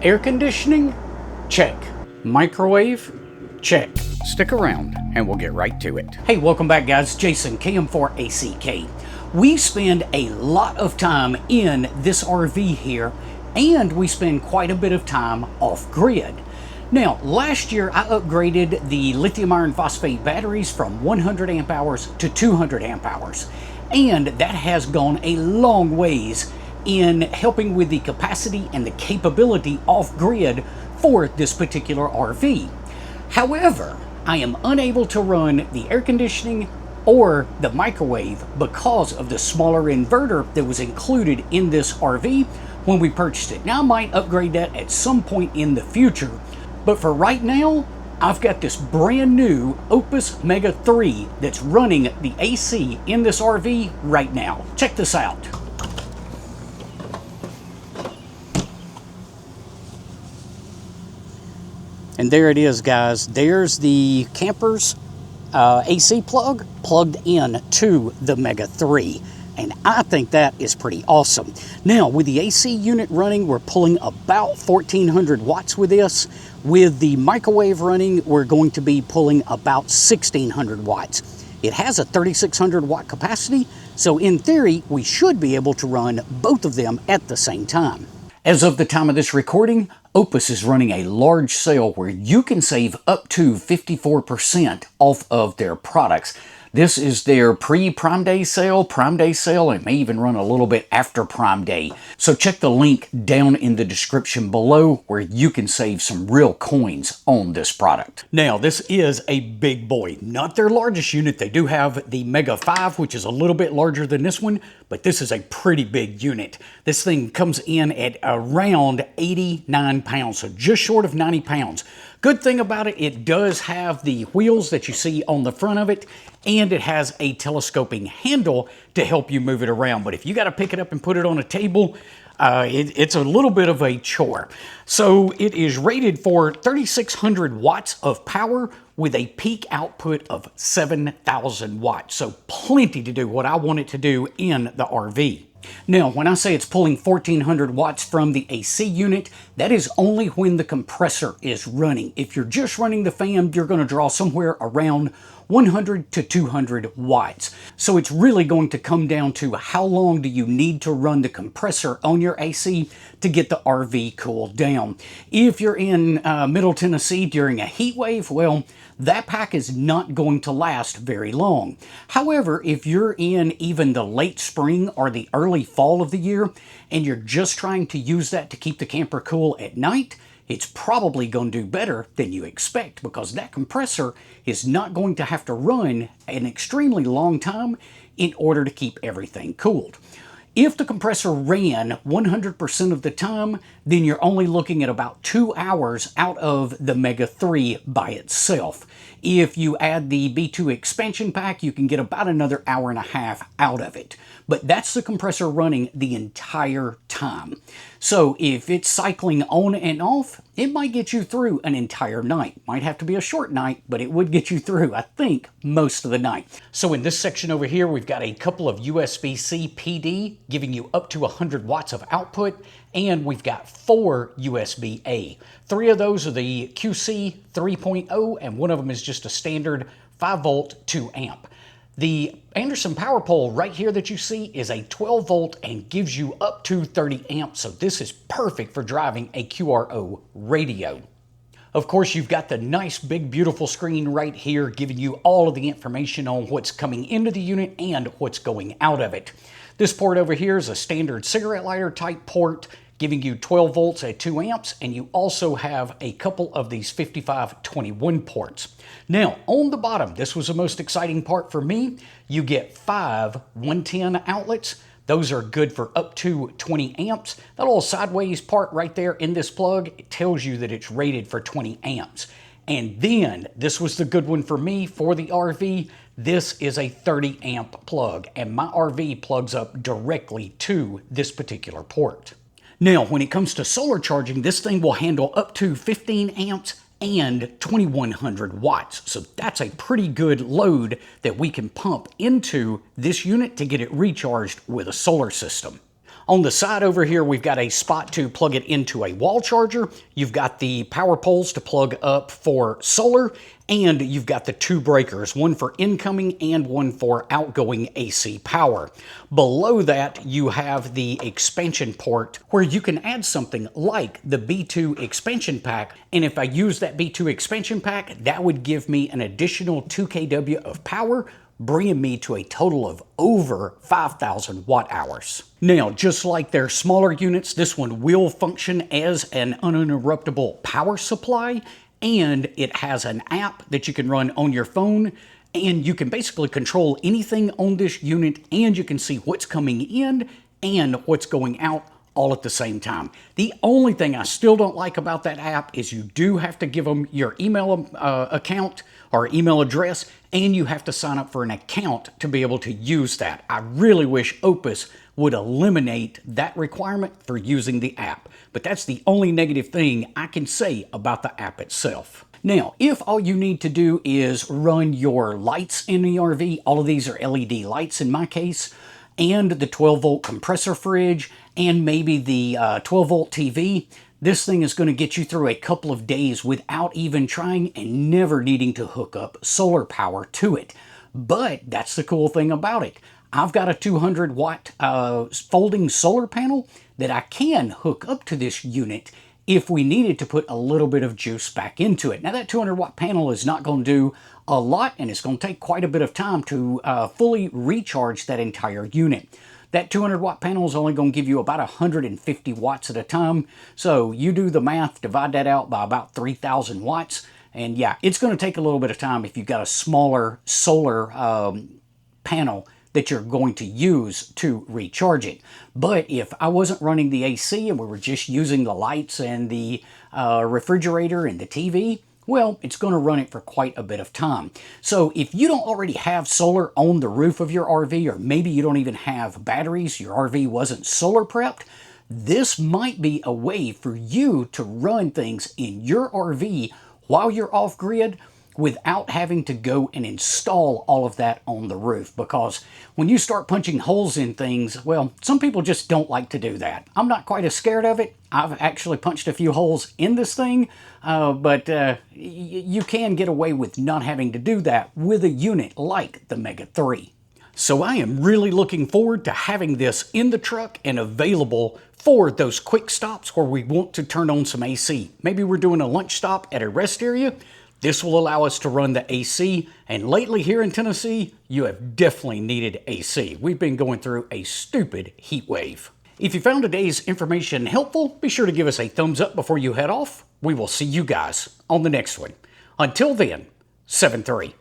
Air conditioning? Check. Microwave? Check. Stick around and we'll get right to it. Hey, welcome back guys. Jason, KM4ACK. We spend a lot of time in this RV here, and we spend quite a bit of time off-grid. Now, last year I upgraded the lithium iron phosphate batteries from 100 amp hours to 200 amp hours, and that has gone a long ways in helping with the capacity and the capability off-grid for this particular RV. However, I am unable to run the air conditioning or the microwave because of the smaller inverter that was included in this RV when we purchased it. Now I might upgrade that at some point in the future, but for right now, I've got this brand new Opus Mega 3 that's running the AC in this RV right now. Check this out. And there it is, guys. There's the camper's AC plug plugged in to the Mega 3. And I think that is pretty awesome. Now, with the AC unit running, we're pulling about 1,400 watts with this. With the microwave running, we're going to be pulling about 1,600 watts. It has a 3,600 watt capacity, so in theory, we should be able to run both of them at the same time. As of the time of this recording, Opus is running a large sale where you can save up to 54% off of their products. This is their pre-Prime Day sale, and it may even run a little bit after Prime Day. So check the link down in the description below where you can save some real coins on this product. Now, this is a big boy, not their largest unit. They do have the Mega 5, which is a little bit larger than this one, but this is a pretty big unit. This thing comes in at around 89 pounds, so just short of 90 pounds. Good thing about it, it does have the wheels that you see on the front of it, and it has a telescoping handle to help you move it around. But if you got to pick it up and put it on a table, it's a little bit of a chore. So it is rated for 3,600 watts of power with a peak output of 7,000 watts. So plenty to do what I want it to do in the RV. Now, when I say it's pulling 1,400 watts from the AC unit, that is only when the compressor is running. If you're just running the fan, you're going to draw somewhere around 100 to 200 watts. So it's really going to come down to how long do you need to run the compressor on your AC to get the RV cooled down. If you're in Middle Tennessee during a heat wave, well, that pack is not going to last very long. However, if you're in even the late spring or the early fall of the year and you're just trying to use that to keep the camper cool at night, it's probably going to do better than you expect because that compressor is not going to have to run an extremely long time in order to keep everything cooled. If the compressor ran 100% of the time, then you're only looking at about 2 hours out of the Mega 3 by itself. If you add the B2 expansion pack, you can get about another hour and a half out of it. But that's the compressor running the entire time. So if it's cycling on and off, it might get you through an entire night. Might have to be a short night, but it would get you through, I think, most of the night. So in this section over here, we've got a couple of USB-C PD giving you up to 100 watts of output, and we've got 4 USB-A. 3 of those are the QC 3.0, and one of them is just a standard 5 volt 2 amp. The Anderson power pole right here that you see is a 12 volt and gives you up to 30 amps, so this is perfect for driving a QRO radio. Of course, you've got the nice big beautiful screen right here giving you all of the information on what's coming into the unit and what's going out of it. This port over here is a standard cigarette lighter type port giving you 12 volts at 2 amps, and you also have a couple of these 5521 ports. Now, on the bottom, this was the most exciting part for me, you get 5 110 outlets. Those are good for up to 20 amps. That little sideways part right there in this plug, it tells you that it's rated for 20 amps. And then, this was the good one for me for the RV, this is a 30 amp plug, and my RV plugs up directly to this particular port. Now, when it comes to solar charging, this thing will handle up to 15 amps and 2100 watts. So that's a pretty good load that we can pump into this unit to get it recharged with a solar system. On the side over here, we've got a spot to plug it into a wall charger. You've got the power poles to plug up for solar, and you've got the 2 breakers, one for incoming and one for outgoing AC power. Below that, you have the expansion port where you can add something like the B2 expansion pack. And if I use that B2 expansion pack, that would give me an additional 2 kW of power, bringing me to a total of over 5,000 watt hours. Now, just like their smaller units, this one will function as an uninterruptible power supply, and it has an app that you can run on your phone, and you can basically control anything on this unit, and you can see what's coming in and what's going out all at the same time. The only thing I still don't like about that app is you do have to give them your email account or email address, and you have to sign up for an account to be able to use that. I really wish Opus would eliminate that requirement for using the app, but that's the only negative thing I can say about the app itself. Now, if all you need to do is run your lights in the RV, all of these are LED lights in my case, and the 12-volt compressor fridge, and maybe the 12-volt TV, this thing is going to get you through a couple of days without even trying and never needing to hook up solar power to it. But that's the cool thing about it. I've got a 200-watt folding solar panel that I can hook up to this unit if we needed to put a little bit of juice back into it. Now, that 200-watt panel is not going to do a lot, and it's going to take quite a bit of time to fully recharge that entire unit. That 200-watt panel is only going to give you about 150 watts at a time. So you do the math, divide that out by about 3,000 watts. And yeah, it's going to take a little bit of time if you've got a smaller solar panel that you're going to use to recharge it. But if I wasn't running the AC and we were just using the lights and the refrigerator and the TV, well, it's going to run it for quite a bit of time. So if you don't already have solar on the roof of your RV, or maybe you don't even have batteries, your RV wasn't solar prepped, this might be a way for you to run things in your RV while you're off grid without having to go and install all of that on the roof. Because when you start punching holes in things, well, some people just don't like to do that. I'm not quite as scared of it. I've actually punched a few holes in this thing, but you can get away with not having to do that with a unit like the Mega 3. So I am really looking forward to having this in the truck and available for those quick stops where we want to turn on some AC. Maybe we're doing a lunch stop at a rest area. This will allow us to run the AC, and lately here in Tennessee, you have definitely needed AC. We've been going through a stupid heat wave. If you found today's information helpful, be sure to give us a thumbs up before you head off. We will see you guys on the next one. Until then, 7-3.